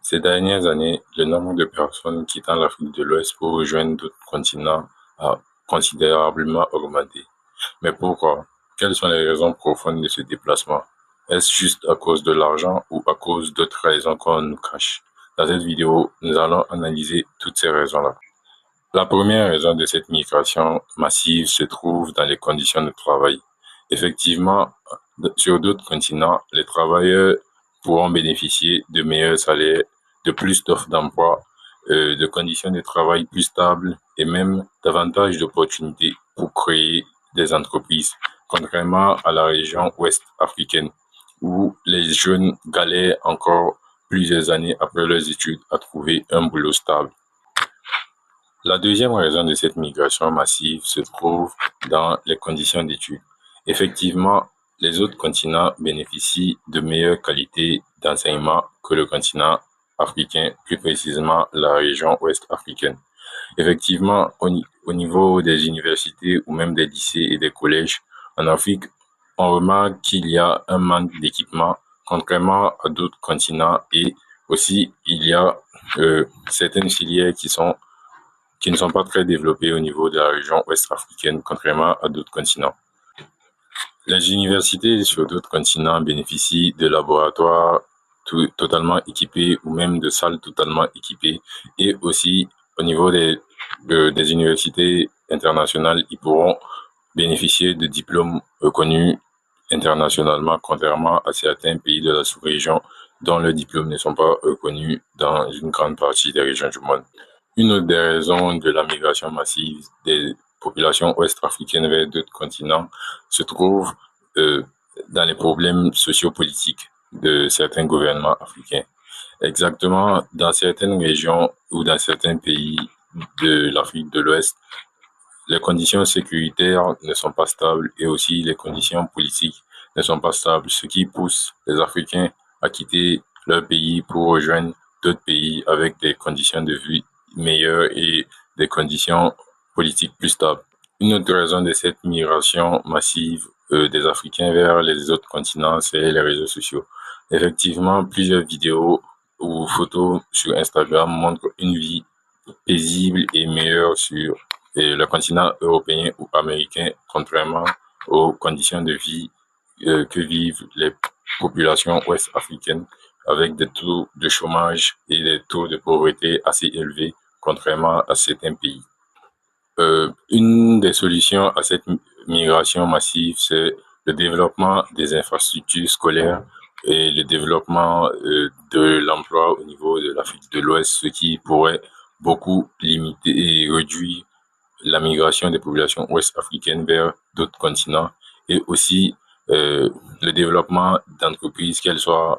Ces dernières années, le nombre de personnes quittant l'Afrique de l'Ouest pour rejoindre d'autres continents a considérablement augmenté. Mais pourquoi? Quelles sont les raisons profondes de ce déplacement? Est-ce juste à cause de l'argent ou à cause d'autres raisons qu'on nous cache? Dans cette vidéo, nous allons analyser toutes ces raisons-là. La première raison de cette migration massive se trouve dans les conditions de travail. Effectivement, sur d'autres continents, les travailleurs pourront bénéficier de meilleurs salaires, de plus d'offres d'emploi, de conditions de travail plus stables et même davantage d'opportunités pour créer des entreprises, contrairement à la région ouest africaine, où les jeunes galèrent encore plusieurs années après leurs études à trouver un boulot stable. La deuxième raison de cette migration massive se trouve dans les conditions d'études. Effectivement, les autres continents bénéficient de meilleures qualités d'enseignement que le continent africain, plus précisément la région ouest africaine. Effectivement, au niveau des universités ou même des lycées et des collèges en Afrique, on remarque qu'il y a un manque d'équipement, contrairement à d'autres continents, et aussi il y a certaines filières qui ne sont pas très développées au niveau de la région ouest africaine, contrairement à d'autres continents. Les universités sur d'autres continents bénéficient de laboratoires totalement équipés ou même de salles totalement équipées, et aussi au niveau des universités internationales, ils pourront bénéficier de diplômes reconnus internationalement, contrairement à certains pays de la sous-région dont leurs diplômes ne sont pas reconnus dans une grande partie des régions du monde. Une autre des raisons de la migration massive des populations ouest-africaines vers d'autres continents se trouve dans les problèmes sociopolitiques de certains gouvernements africains. Exactement, dans certaines régions ou dans certains pays de l'Afrique de l'Ouest, les conditions sécuritaires ne sont pas stables et aussi les conditions politiques ne sont pas stables, ce qui pousse les Africains à quitter leur pays pour rejoindre d'autres pays avec des conditions de vie meilleures et des conditions politiques plus stables. Une autre raison de cette migration massive des Africains vers les autres continents, c'est les réseaux sociaux. Effectivement, plusieurs vidéos ou photos sur Instagram montrent une vie paisible et meilleure sur le continent européen ou américain, contrairement aux conditions de vie que vivent les populations ouest-africaines, avec des taux de chômage et des taux de pauvreté assez élevés, contrairement à certains pays. Une des solutions à cette migration massive, c'est le développement des infrastructures scolaires et le développement de l'emploi au niveau de l'Afrique de l'Ouest, ce qui pourrait beaucoup limiter et réduire la migration des populations ouest-africaines vers d'autres continents, et aussi le développement d'entreprises, qu'elles soient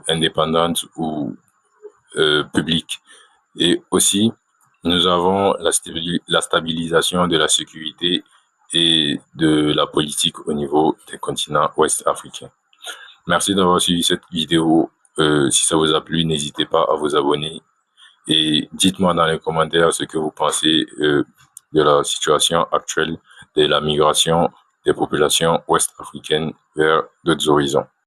indépendantes ou publiques. Et aussi, nous avons la stabilisation de la sécurité et de la politique au niveau des continents ouest-africains. Merci d'avoir suivi cette vidéo. Si ça vous a plu, n'hésitez pas à vous abonner et dites-moi dans les commentaires ce que vous pensez de la situation actuelle de la migration des populations ouest-africaines vers d'autres horizons.